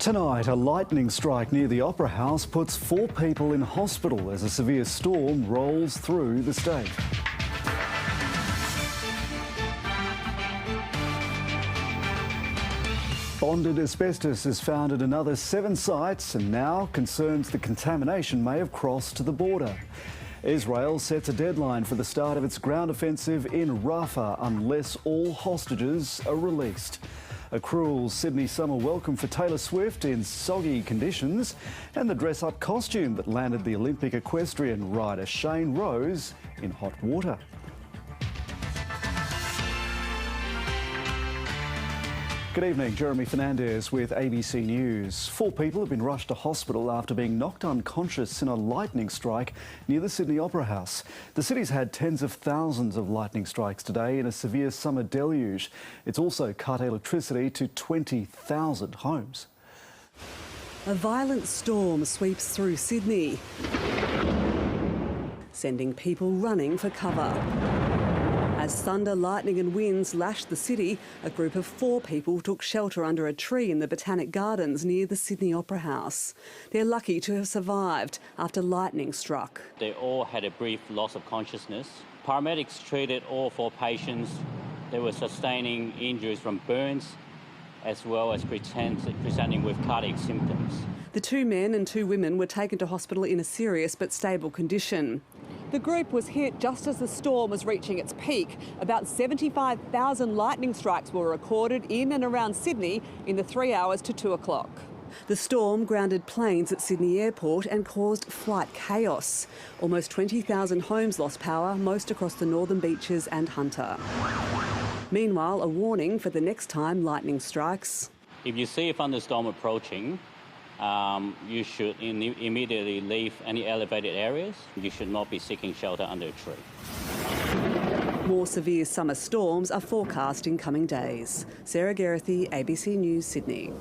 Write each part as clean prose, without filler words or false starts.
Tonight, a lightning strike near the Opera House puts 4 people in hospital as a severe storm rolls through the state. Bonded asbestos is found at another 7 sites and now concerns the contamination may have crossed the border. Israel sets a deadline for the start of its ground offensive in Rafah unless all hostages are released. A cruel Sydney summer welcome for Taylor Swift in soggy conditions, and the dress-up costume that landed the Olympic equestrian rider Shane Rose in hot water. Good evening, Jeremy Fernandez with ABC News. 4 people have been rushed to hospital after being knocked unconscious in a lightning strike near the Sydney Opera House. The city's had tens of thousands of lightning strikes today in a severe summer deluge. It's also cut electricity to 20,000 homes. A violent storm sweeps through Sydney, sending people running for cover. As thunder, lightning and winds lashed the city, a group of 4 people took shelter under a tree in the Botanic Gardens near the Sydney Opera House. They're lucky to have survived after lightning struck. They all had a brief loss of consciousness. Paramedics treated all 4 patients. They were sustaining injuries from burns as well as presenting with cardiac symptoms. The 2 men and 2 women were taken to hospital in a serious but stable condition. The group was hit just as the storm was reaching its peak. About 75,000 lightning strikes were recorded in and around Sydney in the 3 hours to 2 o'clock. The storm grounded planes at Sydney Airport and caused flight chaos. Almost 20,000 homes lost power, most across the northern beaches and Hunter. Meanwhile, a warning for the next time lightning strikes. If you see a thunderstorm approaching, you should immediately leave any elevated areas. You should not be seeking shelter under a tree. More severe summer storms are forecast in coming days. Sarah Geraghty, ABC News, Sydney.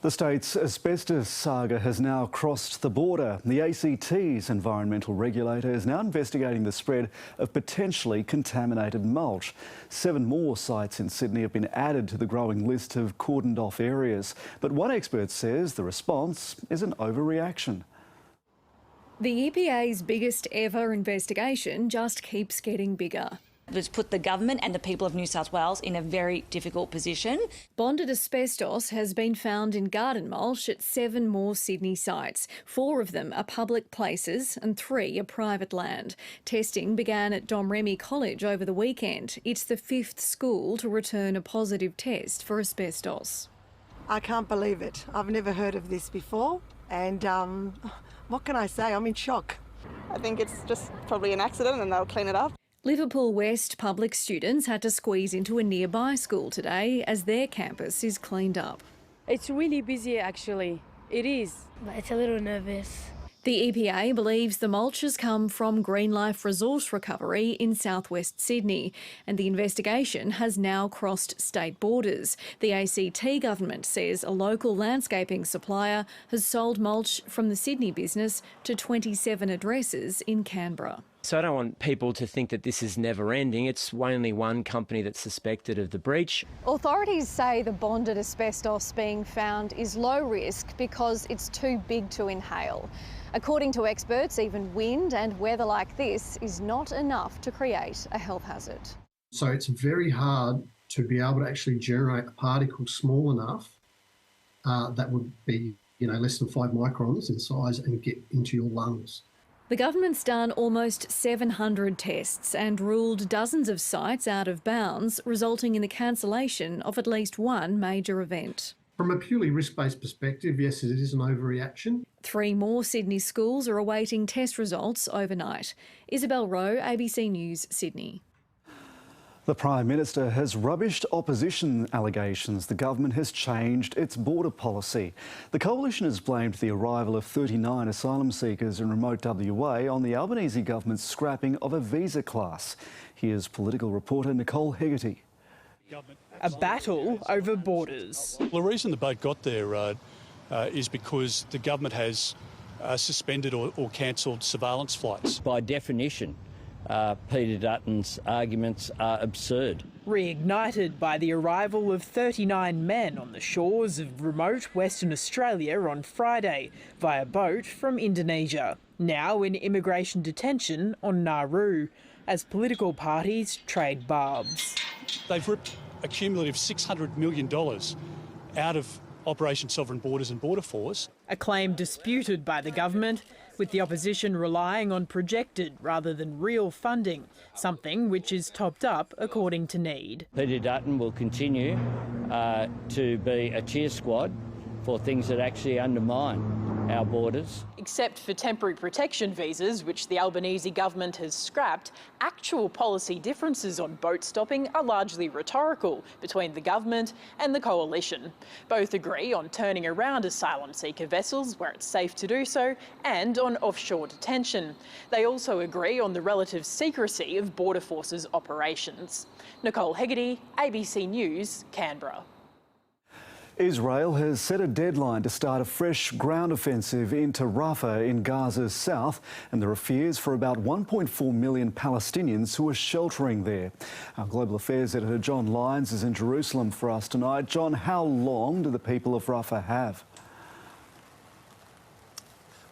The state's asbestos saga has now crossed the border. The ACT's environmental regulator is now investigating the spread of potentially contaminated mulch. 7 more sites in Sydney have been added to the growing list of cordoned off areas. But one expert says the response is an overreaction. The EPA's biggest ever investigation just keeps getting bigger. It's put the government and the people of New South Wales in a very difficult position. Bonded asbestos has been found in garden mulch at 7 more Sydney sites. 4 of them are public places and 3 are private land. Testing began at Domremy College over the weekend. It's the 5th school to return a positive test for asbestos. I can't believe it. I've never heard of this before, and what can I say? I'm in shock. I think it's just probably an accident and they'll clean it up. Liverpool West public students had to squeeze into a nearby school today as their campus is cleaned up. It's really busy actually. It is. But it's a little nervous. The EPA believes the mulch has come from Green Life Resource Recovery in southwest Sydney, and the investigation has now crossed state borders. The ACT government says a local landscaping supplier has sold mulch from the Sydney business to 27 addresses in Canberra. So I don't want people to think that this is never ending. It's only one company that's suspected of the breach. Authorities say the bonded asbestos being found is low risk because it's too big to inhale. According to experts, even wind and weather like this is not enough to create a health hazard. So it's very hard to be able to actually generate a particle small enough that would be, less than 5 microns in size and get into your lungs. The government's done almost 700 tests and ruled dozens of sites out of bounds, resulting in the cancellation of at least one major event. From a purely risk-based perspective, yes, it is an overreaction. 3 more Sydney schools are awaiting test results overnight. Isabel Rowe, ABC News, Sydney. The Prime Minister has rubbished opposition allegations the government has changed its border policy. The coalition has blamed the arrival of 39 asylum seekers in remote WA on the Albanese government's scrapping of a visa class. Here's political reporter Nicole Hegarty. A battle over borders. The reason the boat got there is because the government has suspended or cancelled surveillance flights. By definition, Peter Dutton's arguments are absurd. Reignited by the arrival of 39 men on the shores of remote Western Australia on Friday via boat from Indonesia, now in immigration detention on Nauru, as political parties trade barbs. They've ripped a cumulative $600 million out of Operation Sovereign Borders and Border Force. A claim disputed by the government, with the opposition relying on projected rather than real funding, something which is topped up according to need. Peter Dutton will continue to be a cheer squad for things that actually undermine our borders. Except for temporary protection visas, which the Albanese government has scrapped, actual policy differences on boat stopping are largely rhetorical between the government and the coalition. Both agree on turning around asylum seeker vessels where it's safe to do so and on offshore detention. They also agree on the relative secrecy of Border Force's operations. Nicole Hegarty, ABC News, Canberra. Israel has set a deadline to start a fresh ground offensive into Rafah in Gaza's south, and there are fears for about 1.4 million Palestinians who are sheltering there. Our Global Affairs editor John Lyons is in Jerusalem for us tonight. John, how long do the people of Rafah have?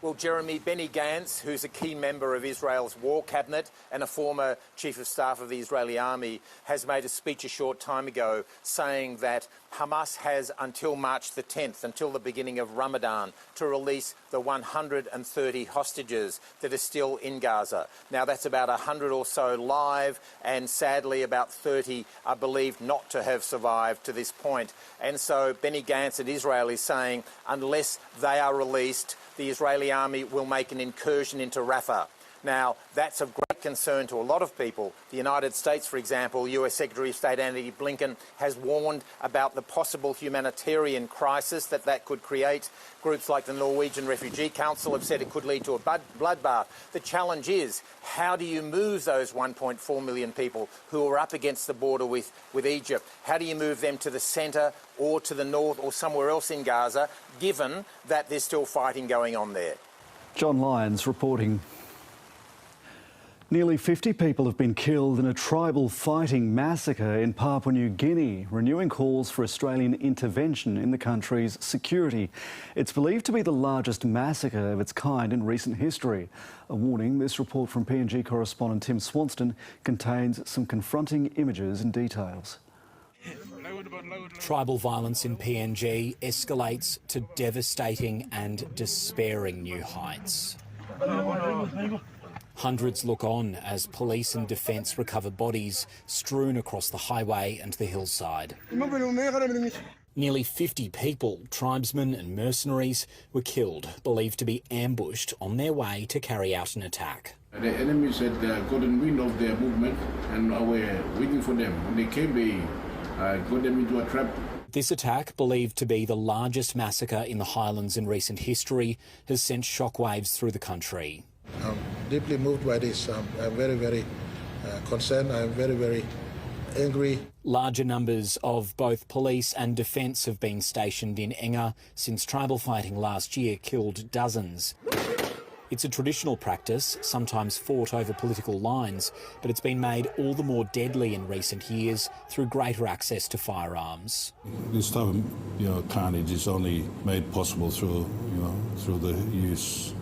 Well, Jeremy, Benny Gantz, who's a key member of Israel's war cabinet and a former chief of staff of the Israeli army, has made a speech a short time ago saying that Hamas has until March the 10th, until the beginning of Ramadan, to release the 130 hostages that are still in Gaza. Now, that's about 100 or so live, and sadly about 30 are believed not to have survived to this point. And so Benny Gantz at Israel is saying unless they are released, the Israeli army will make an incursion into Rafah. Now, that's of great concern to a lot of people. The United States, for example, US Secretary of State Antony Blinken has warned about the possible humanitarian crisis that could create. Groups like the Norwegian Refugee Council have said it could lead to a bloodbath. The challenge is, how do you move those 1.4 million people who are up against the border with Egypt? How do you move them to the centre or to the north or somewhere else in Gaza, given that there's still fighting going on there? John Lyons reporting. Nearly 50 people have been killed in a tribal fighting massacre in Papua New Guinea, renewing calls for Australian intervention in the country's security. It's believed to be the largest massacre of its kind in recent history. A warning, this report from PNG correspondent Tim Swanston contains some confronting images and details. Tribal violence in PNG escalates to devastating and despairing new heights. Hundreds look on as police and defence recover bodies strewn across the highway and the hillside. Nearly 50 people, tribesmen and mercenaries, were killed, believed to be ambushed on their way to carry out an attack. The enemy said they gotten wind of their movement and were waiting for them. When they came, they got them into a trap. This attack, believed to be the largest massacre in the Highlands in recent history, has sent shockwaves through the country. I'm deeply moved by this. I'm very, very concerned. I'm very, very angry. Larger numbers of both police and defence have been stationed in Enga since tribal fighting last year killed dozens. It's a traditional practice, sometimes fought over political lines, but it's been made all the more deadly in recent years through greater access to firearms. This type of carnage is only made possible through the use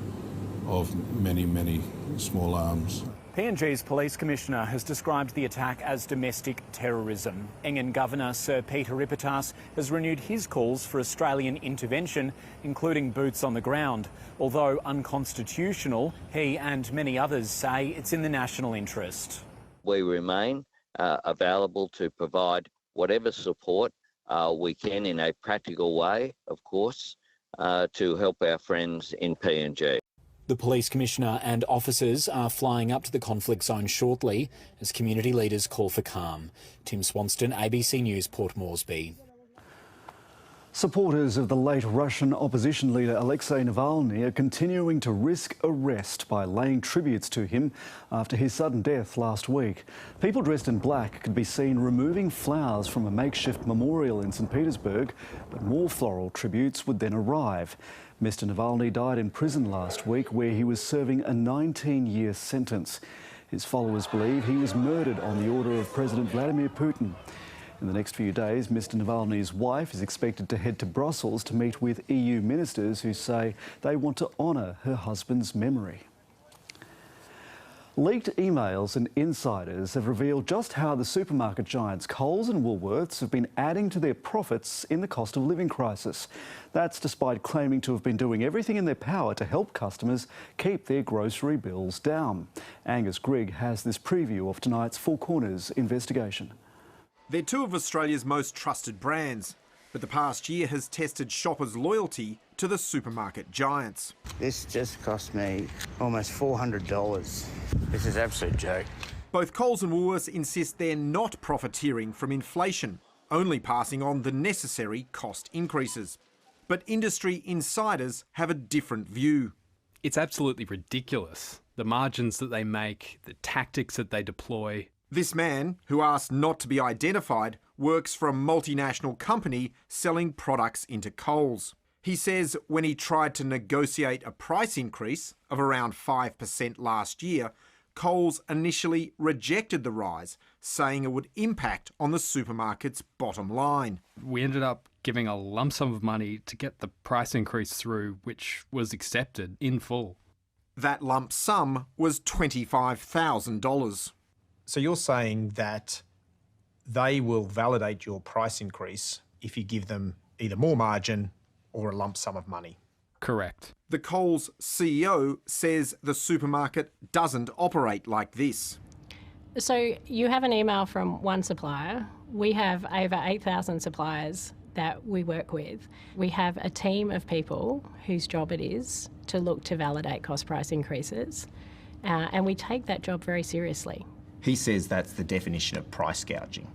of many small arms. PNG's Police Commissioner has described the attack as domestic terrorism. Engan Governor Sir Peter Ripitas has renewed his calls for Australian intervention, including boots on the ground. Although unconstitutional, he and many others say it's in the national interest. We remain available to provide whatever support we can in a practical way, of course, to help our friends in PNG. The Police Commissioner and officers are flying up to the conflict zone shortly as community leaders call for calm. Tim Swanston, ABC News, Port Moresby. Supporters of the late Russian opposition leader Alexei Navalny are continuing to risk arrest by laying tributes to him after his sudden death last week. People dressed in black could be seen removing flowers from a makeshift memorial in St Petersburg, but more floral tributes would then arrive. Mr Navalny died in prison last week, where he was serving a 19-year sentence. His followers believe he was murdered on the order of President Vladimir Putin. In the next few days, Mr Navalny's wife is expected to head to Brussels to meet with EU ministers who say they want to honour her husband's memory. Leaked emails and insiders have revealed just how the supermarket giants Coles and Woolworths have been adding to their profits in the cost of living crisis. That's despite claiming to have been doing everything in their power to help customers keep their grocery bills down. Angus Grigg has this preview of tonight's Four Corners investigation. They're two of Australia's most trusted brands, but the past year has tested shoppers' loyalty to the supermarket giants. This just cost me almost $400. This is an absolute joke. Both Coles and Woolworths insist they're not profiteering from inflation, only passing on the necessary cost increases. But industry insiders have a different view. It's absolutely ridiculous. The margins that they make, the tactics that they deploy. This man, who asked not to be identified, works for a multinational company selling products into Coles. He says when he tried to negotiate a price increase of around 5% last year, Coles initially rejected the rise, saying it would impact on the supermarket's bottom line. We ended up giving a lump sum of money to get the price increase through, which was accepted in full. That lump sum was $25,000. So you're saying that they will validate your price increase if you give them either more margin or a lump sum of money? Correct. The Coles CEO says the supermarket doesn't operate like this. So you have an email from one supplier. We have over 8,000 suppliers that we work with. We have a team of people whose job it is to look to validate cost price increases, and we take that job very seriously. He says that's the definition of price gouging.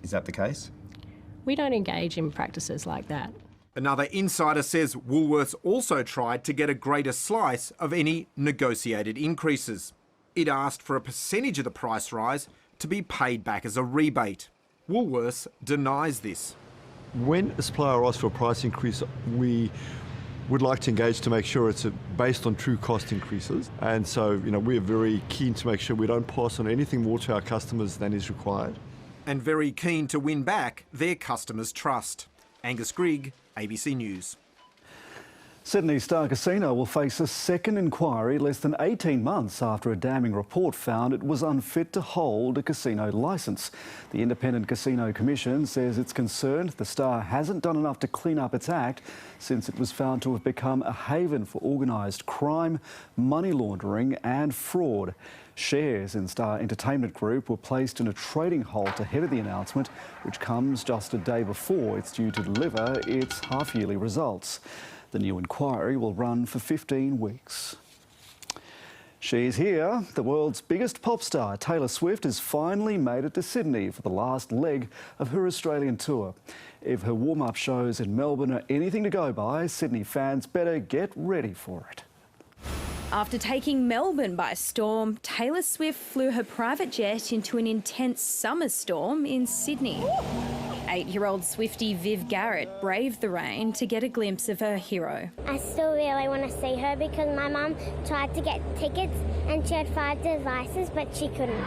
Is that the case? We don't engage in practices like that. Another insider says Woolworths also tried to get a greater slice of any negotiated increases. It asked for a percentage of the price rise to be paid back as a rebate. Woolworths denies this. When a supplier asks for a price increase, we would like to engage to make sure it's based on true cost increases. And so, we're very keen to make sure we don't pass on anything more to our customers than is required. And very keen to win back their customers' trust. Angus Grigg, ABC News. Sydney Star Casino will face a second inquiry less than 18 months after a damning report found it was unfit to hold a casino licence. The Independent Casino Commission says it's concerned the Star hasn't done enough to clean up its act since it was found to have become a haven for organised crime, money laundering and fraud. Shares in Star Entertainment Group were placed in a trading halt ahead of the announcement, which comes just a day before it's due to deliver its half-yearly results. The new inquiry will run for 15 weeks. She's here. The world's biggest pop star, Taylor Swift, has finally made it to Sydney for the last leg of her Australian tour. If her warm-up shows in Melbourne are anything to go by, Sydney fans better get ready for it. After taking Melbourne by storm, Taylor Swift flew her private jet into an intense summer storm in Sydney. 8-year-old Swiftie Viv Garrett braved the rain to get a glimpse of her hero. I still really want to see her because my mum tried to get tickets and she had 5 devices but she couldn't.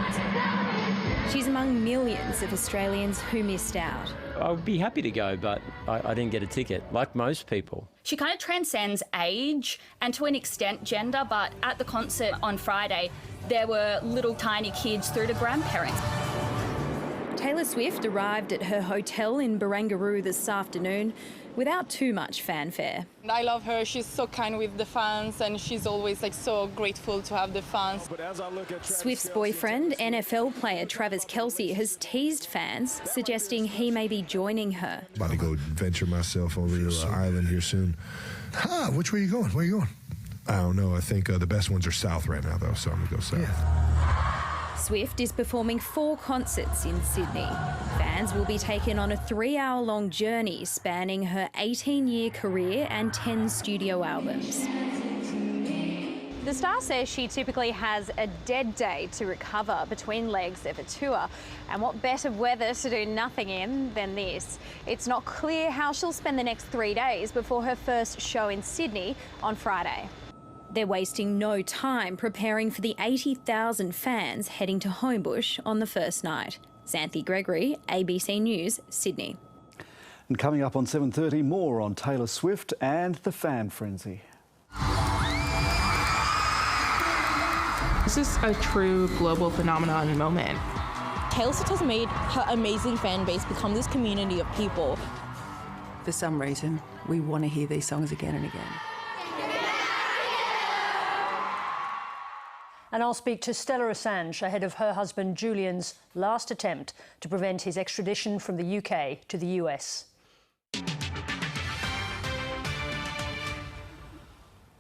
She's among millions of Australians who missed out. I would be happy to go, but I didn't get a ticket, like most people. She kind of transcends age and to an extent gender, but at the concert on Friday, there were little tiny kids through to grandparents. Taylor Swift arrived at her hotel in Barangaroo this afternoon without too much fanfare. I love her. She's so kind with the fans and she's always so grateful to have the fans. Swift's boyfriend, NFL player Travis Kelce, has teased fans, suggesting he may be joining her. About to go venture myself over to the island here soon. Which way are you going? Where are you going? I don't know. I think the best ones are south right now, though, so I'm going to go south. Yeah. Swift is performing 4 concerts in Sydney. Fans will be taken on a 3-hour-long journey spanning her 18-year career and 10 studio albums. The star says she typically has a dead day to recover between legs of a tour. And what better weather to do nothing in than this? It's not clear how she'll spend the next 3 days before her first show in Sydney on Friday. They're wasting no time preparing for the 80,000 fans heading to Homebush on the first night. Xanthi Gregory, ABC News, Sydney. And coming up on 7:30, more on Taylor Swift and the fan frenzy. This is a true global phenomenon moment. Taylor Swift has made her amazing fan base become this community of people. For some reason, we want to hear these songs again and again. And I'll speak to Stella Assange ahead of her husband Julian's last attempt to prevent his extradition from the UK to the US.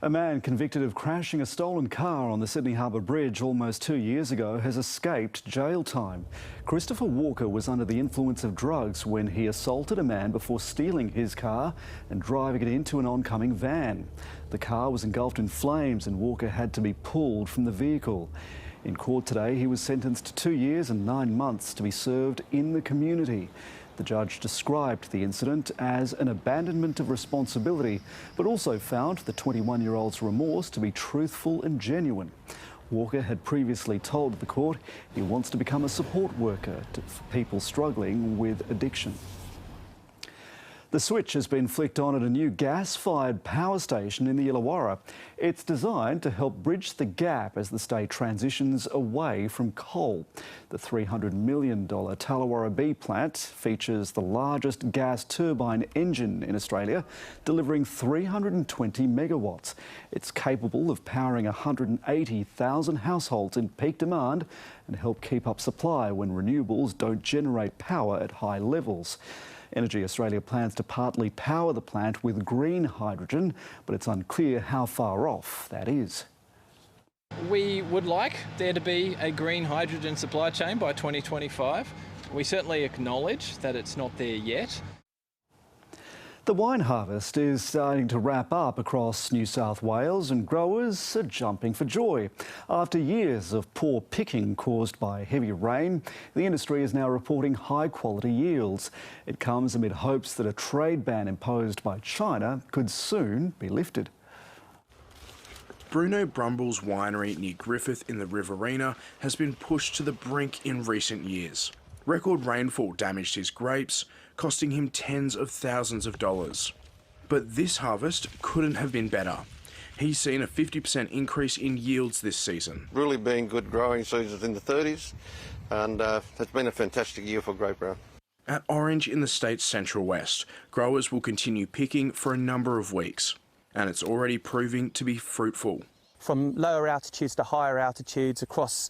A man convicted of crashing a stolen car on the Sydney Harbour Bridge almost 2 years ago has escaped jail time. Christopher Walker was under the influence of drugs when he assaulted a man before stealing his car and driving it into an oncoming van. The car was engulfed in flames and Walker had to be pulled from the vehicle. In court today, he was sentenced to 2 years and 9 months to be served in the community. The judge described the incident as an abandonment of responsibility, but also found the 21-year-old's remorse to be truthful and genuine. Walker had previously told the court he wants to become a support worker for people struggling with addiction. The switch has been flicked on at a new gas-fired power station in the Illawarra. It's designed to help bridge the gap as the state transitions away from coal. The $300 million Tallawarra B plant features the largest gas turbine engine in Australia, delivering 320 megawatts. It's capable of powering 180,000 households in peak demand and help keep up supply when renewables don't generate power at high levels. Energy Australia plans to partly power the plant with green hydrogen, but it's unclear how far off that is. We would like there to be a green hydrogen supply chain by 2025. We certainly acknowledge that it's not there yet. The wine harvest is starting to wrap up across New South Wales and growers are jumping for joy. After years of poor picking caused by heavy rain, the industry is now reporting high-quality yields. It comes amid hopes that a trade ban imposed by China could soon be lifted. Bruno Brumble's winery near Griffith in the Riverina has been pushed to the brink in recent years. Record rainfall damaged his grapes, costing him tens of thousands of dollars. But this harvest couldn't have been better. He's seen a 50% increase in yields this season. Really been good growing seasons in the 30s, and it's been a fantastic year for grape growing. At Orange in the state's central west, growers will continue picking for a number of weeks, and it's already proving to be fruitful. From lower altitudes to higher altitudes across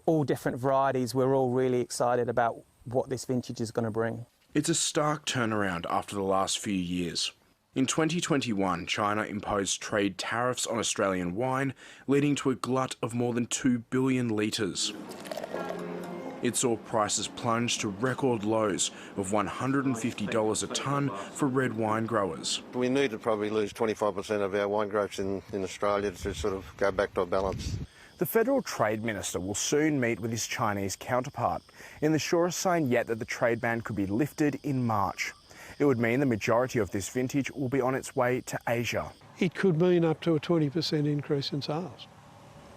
all different varieties, we're all really excited about what this vintage is going to bring. It's a stark turnaround after the last few years. In 2021, China imposed trade tariffs on Australian wine, leading to a glut of more than 2 billion litres. It saw prices plunge to record lows of $150 a tonne for red wine growers. We need to probably lose 25% of our wine grapes in Australia to sort of go back to a balance. The Federal Trade Minister will soon meet with his Chinese counterpart in the surest sign yet that the trade ban could be lifted in March. It would mean the majority of this vintage will be on its way to Asia. It could mean up to a 20% increase in sales,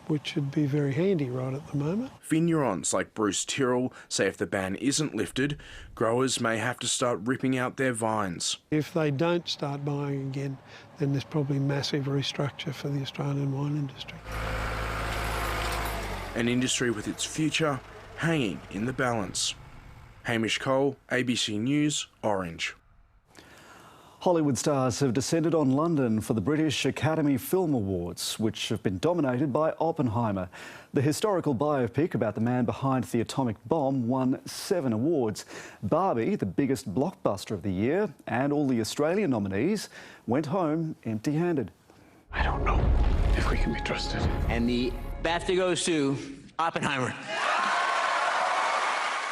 which would be very handy right at the moment. Vignerons like Bruce Tyrrell say if the ban isn't lifted, growers may have to start ripping out their vines. If they don't start buying again, then there's probably massive restructure for the Australian wine industry. An industry with its future hanging in the balance. Hamish Cole, ABC News, Orange. Hollywood stars have descended on London for the British Academy Film Awards, which have been dominated by Oppenheimer. The historical biopic about the man behind the atomic bomb won 7 awards. Barbie, the biggest blockbuster of the year, and all the Australian nominees went home empty-handed. I don't know if we can be trusted. And the BAFTA goes to Oppenheimer.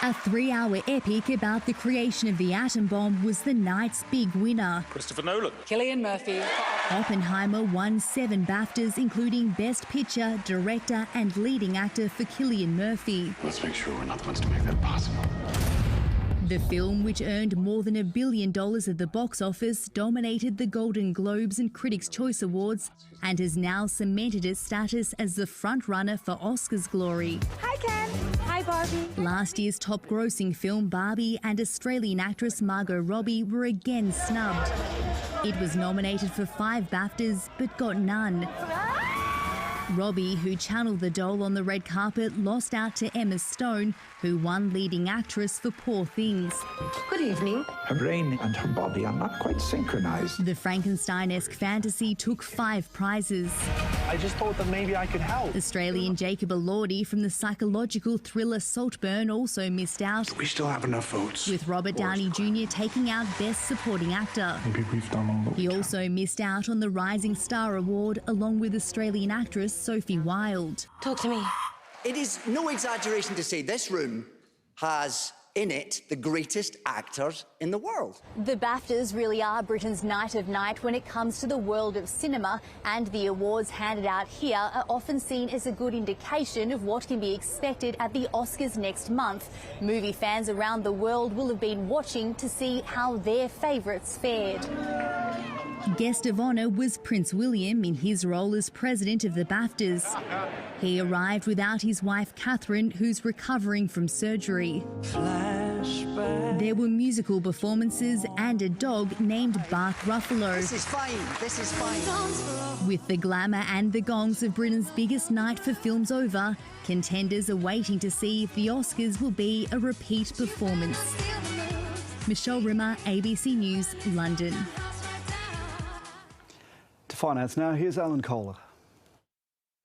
A 3-hour epic about the creation of the atom bomb was the night's big winner. Christopher Nolan. Cillian Murphy. Oppenheimer won 7 BAFTAs, including Best Picture, Director and Leading Actor for Cillian Murphy. Let's make sure we're not the ones to make that possible. The film, which earned more than $1 billion at the box office, dominated the Golden Globes and Critics' Choice Awards and has now cemented its status as the frontrunner for Oscars glory. Hi, Ken. Hi, Barbie. Last year's top-grossing film, Barbie, and Australian actress Margot Robbie were again snubbed. It was nominated for 5 BAFTAs, but got none. Robbie, who channeled the doll on the red carpet, lost out to Emma Stone, who won leading actress for Poor Things. Good evening. Her brain and her body are not quite synchronized. The Frankenstein-esque fantasy took 5 prizes. I just thought that maybe I could help. Australian Jacob Elordi from the psychological thriller Saltburn also missed out, We still have enough votes. with Robert Downey Jr. taking out Best Supporting Actor. Maybe we've done all that we He can. also missed out on the Rising Star Award along with Australian actress Sophie Wilde. Talk to me. It is no exaggeration to say this room has in it the greatest actors in the world. The BAFTAs really are Britain's night of night when it comes to the world of cinema, and the awards handed out here are often seen as a good indication of what can be expected at the Oscars next month. Movie fans around the world will have been watching to see how their favourites fared. Guest of honour was Prince William in his role as president of the BAFTAs. He arrived without his wife Catherine, who's recovering from surgery. There were musical performances and a dog named Bark Ruffalo. This is fine. This is fine. With the glamour and the gongs of Britain's biggest night for films over, contenders are waiting to see if the Oscars will be a repeat performance. Michelle Rimmer, ABC News, London. To finance now, here's Alan Kohler.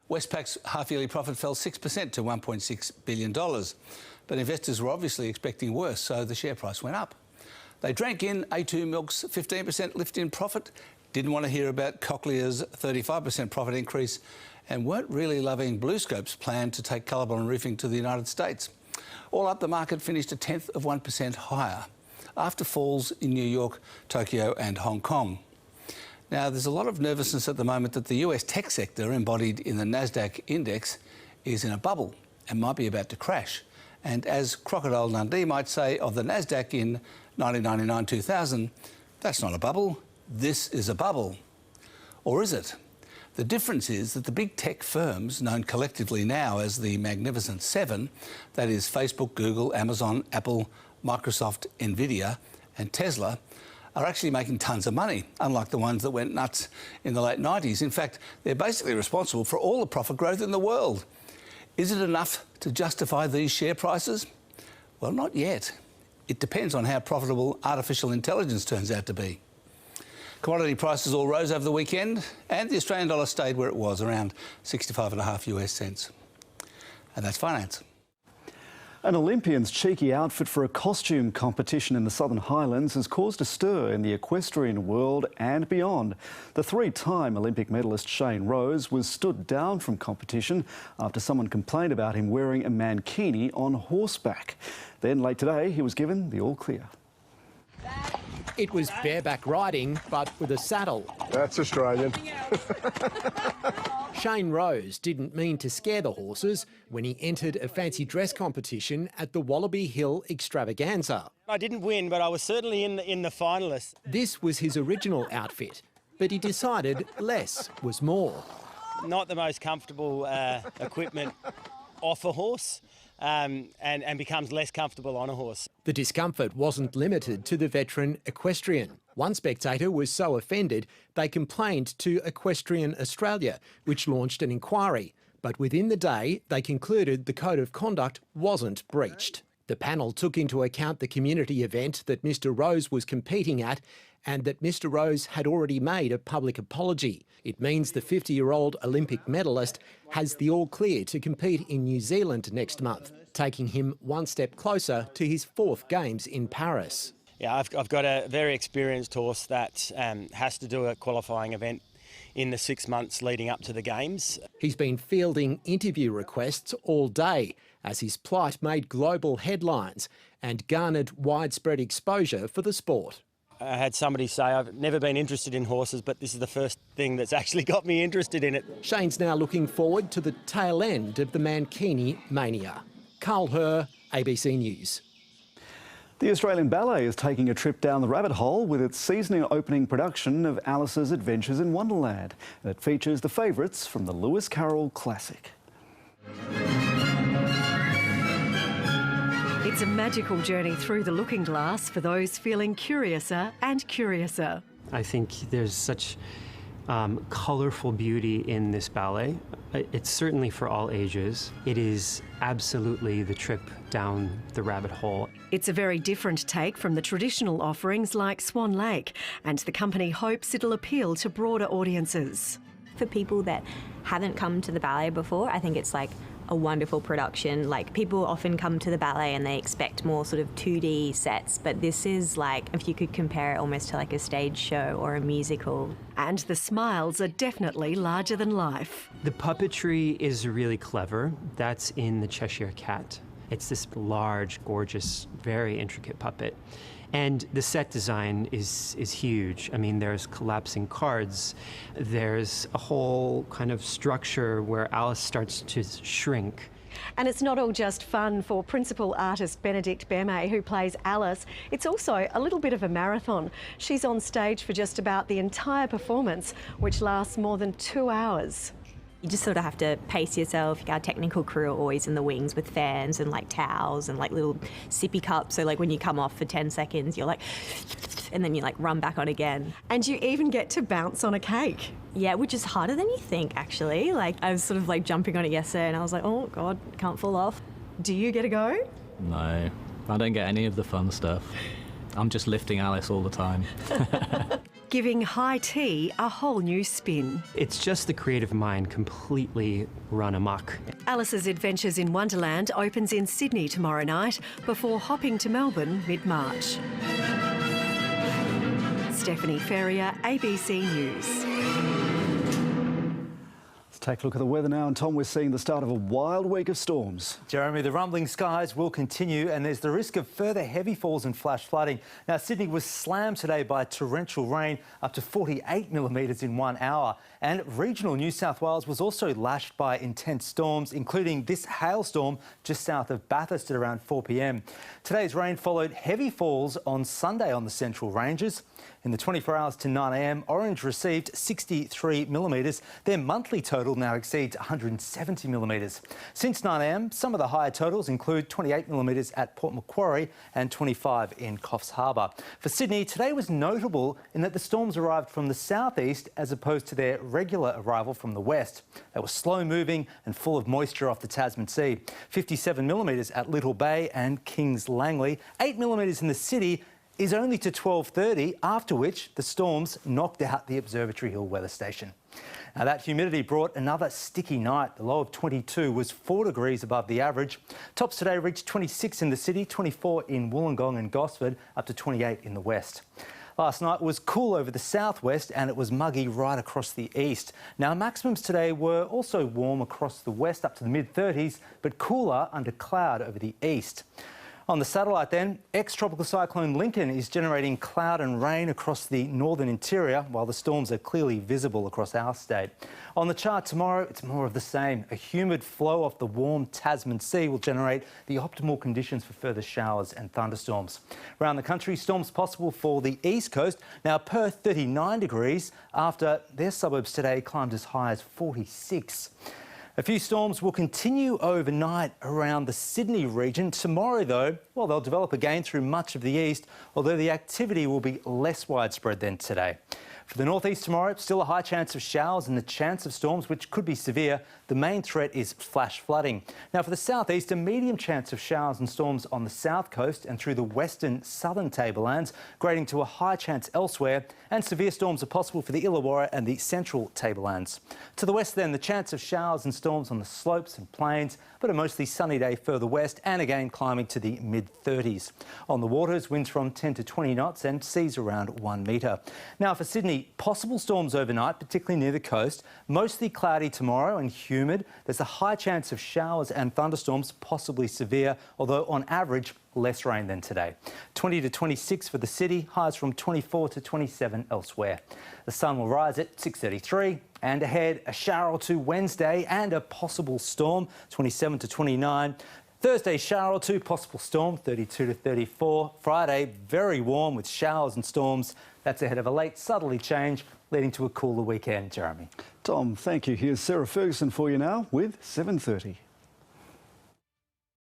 Westpac's half-yearly profit fell 6% to $1.6 billion. But investors were obviously expecting worse, so the share price went up. They drank in A2 Milk's 15% lift in profit, didn't want to hear about Cochlear's 35% profit increase, and weren't really loving BlueScope's plan to take Colourborn Roofing to the United States. All up, the market finished 0.1% higher, after falls in New York, Tokyo and Hong Kong. Now, there's a lot of nervousness at the moment that the US tech sector, embodied in the Nasdaq index, is in a bubble and might be about to crash. And as Crocodile Dundee might say of the Nasdaq in 1999-2000, that's not a bubble, this is a bubble. Or is it? The difference is that the big tech firms, known collectively now as the Magnificent Seven, that is Facebook, Google, Amazon, Apple, Microsoft, Nvidia and Tesla, are actually making tons of money, unlike the ones that went nuts in the late 90s. In fact, they're basically responsible for all the profit growth in the world. Is it enough to justify these share prices? Well, not yet. It depends on how profitable artificial intelligence turns out to be. Commodity prices all rose over the weekend, and the Australian dollar stayed where it was, around 65.5 US cents. And that's finance. An Olympian's cheeky outfit for a costume competition in the Southern Highlands has caused a stir in the equestrian world and beyond. The 3-time Olympic medalist Shane Rose was stood down from competition after someone complained about him wearing a mankini on horseback. Then late today, he was given the all clear. It was bareback riding, but with a saddle. That's Australian. Shane Rose didn't mean to scare the horses when he entered a fancy dress competition at the Wallaby Hill Extravaganza. I didn't win, but I was certainly in the finalists. This was his original outfit, but he decided less was more. Not the most comfortable equipment off a horse. And becomes less comfortable on a horse. The discomfort wasn't limited to the veteran equestrian. One spectator was so offended they complained to Equestrian Australia, which launched an inquiry. But within the day, they concluded the code of conduct wasn't breached. The panel took into account the community event that Mr Rose was competing at and that Mr Rose had already made a public apology. It means the 50-year-old Olympic medalist has the all clear to compete in New Zealand next month, taking him one step closer to his 4th Games in Paris. Yeah, I've got a very experienced horse that has to do a qualifying event in the 6 months leading up to the Games. He's been fielding interview requests all day as his plight made global headlines and garnered widespread exposure for the sport. I had somebody say, I've never been interested in horses, but this is the first thing that's actually got me interested in it. Shane's now looking forward to the tail end of the Mankini mania. Carl Herr, ABC News. The Australian Ballet is taking a trip down the rabbit hole with its season opening production of Alice's Adventures in Wonderland. And it features the favourites from the Lewis Carroll classic. It's a magical journey through the looking glass for those feeling curiouser and curiouser. I think there's such colourful beauty in this ballet. It's certainly for all ages. It is absolutely the trip down the rabbit hole. It's a very different take from the traditional offerings like Swan Lake, and the company hopes it'll appeal to broader audiences. For people that haven't come to the ballet before, I think it's like a wonderful production. Like, people often come to the ballet and they expect more sort of 2D sets, but this is like, if you could compare it almost to like a stage show or a musical. And the smiles are definitely larger than life. The puppetry is really clever. That's in the Cheshire Cat. It's this large, gorgeous, very intricate puppet. And the set design is huge. I mean, there's collapsing cards. There's a whole kind of structure where Alice starts to shrink. And it's not all just fun for principal artist Benedict Beme, who plays Alice. It's also a little bit of a marathon. She's on stage for just about the entire performance, which lasts more than 2 hours. You just sort of have to pace yourself. Our technical crew are always in the wings with fans and like towels and like little sippy cups. So like when you come off for 10 seconds, you're like, and then you like run back on again. And you even get to bounce on a cake. Yeah, which is harder than you think, actually. Like, I was sort of like jumping on it yesterday and I was like, oh God, can't fall off. Do you get a go? No, I don't get any of the fun stuff. I'm just lifting Alice all the time. Giving high tea a whole new spin. It's just the creative mind completely run amok. Alice's Adventures in Wonderland opens in Sydney tomorrow night before hopping to Melbourne mid-March. Stephanie Ferrier, ABC News. Take a look at the weather now, and Tom, we're seeing the start of a wild week of storms. Jeremy, the rumbling skies will continue and there's the risk of further heavy falls and flash flooding. Now, Sydney was slammed today by torrential rain up to 48 millimetres in 1 hour, and regional New South Wales was also lashed by intense storms, including this hailstorm just south of Bathurst at around 4 p.m. Today's rain followed heavy falls on Sunday on the Central Ranges. In the 24 hours to 9 a.m, Orange received 63 millimetres. Their monthly total now exceeds 170 millimetres. Since 9 a.m, some of the higher totals include 28 millimetres at Port Macquarie and 25 in Coffs Harbour. For Sydney, today was notable in that the storms arrived from the southeast as opposed to their regular arrival from the west. They were slow moving and full of moisture off the Tasman Sea. 57 millimetres at Little Bay and Kings Langley. 8 millimetres in the city is only to 12:30, after which the storms knocked out the Observatory Hill weather station. Now, that humidity brought another sticky night. The low of 22 was 4 degrees above the average. Tops today reached 26 in the city, 24 in Wollongong and Gosford, up to 28 in the west. Last night was cool over the southwest and it was muggy right across the east. Now, maximums today were also warm across the west up to the mid-30s, but cooler under cloud over the east. On the satellite then, ex-tropical cyclone Lincoln is generating cloud and rain across the northern interior, while the storms are clearly visible across our state. On the chart tomorrow, it's more of the same. A humid flow off the warm Tasman Sea will generate the optimal conditions for further showers and thunderstorms. Around the country, storms possible for the east coast. Now, Perth 39 degrees after their suburbs today climbed as high as 46. A few storms will continue overnight around the Sydney region. Tomorrow, though, well, they'll develop again through much of the east, although the activity will be less widespread than today. For the northeast tomorrow, still a high chance of showers and the chance of storms, which could be severe. The main threat is flash flooding. Now, for the southeast, a medium chance of showers and storms on the south coast and through the western southern tablelands, grading to a high chance elsewhere, and severe storms are possible for the Illawarra and the central tablelands. To the west, then, the chance of showers and storms on the slopes and plains, but a mostly sunny day further west and again climbing to the mid-30s. On the waters, winds from 10 to 20 knots and seas around 1 metre. Now, for Sydney, Sydney, possible storms overnight, particularly near the coast. Mostly cloudy tomorrow and humid. There's a high chance of showers and thunderstorms, possibly severe, although on average less rain than today. 20 to 26 for the city, highs from 24 to 27 elsewhere. The sun will rise at 6:33 and ahead a shower or two Wednesday and a possible storm, 27 to 29. Thursday, shower or two, possible storm, 32 to 34. Friday, very warm with showers and storms. That's ahead of a late southerly change, leading to a cooler weekend. Jeremy. Tom, thank you. Here's Sarah Ferguson for you now with 7:30.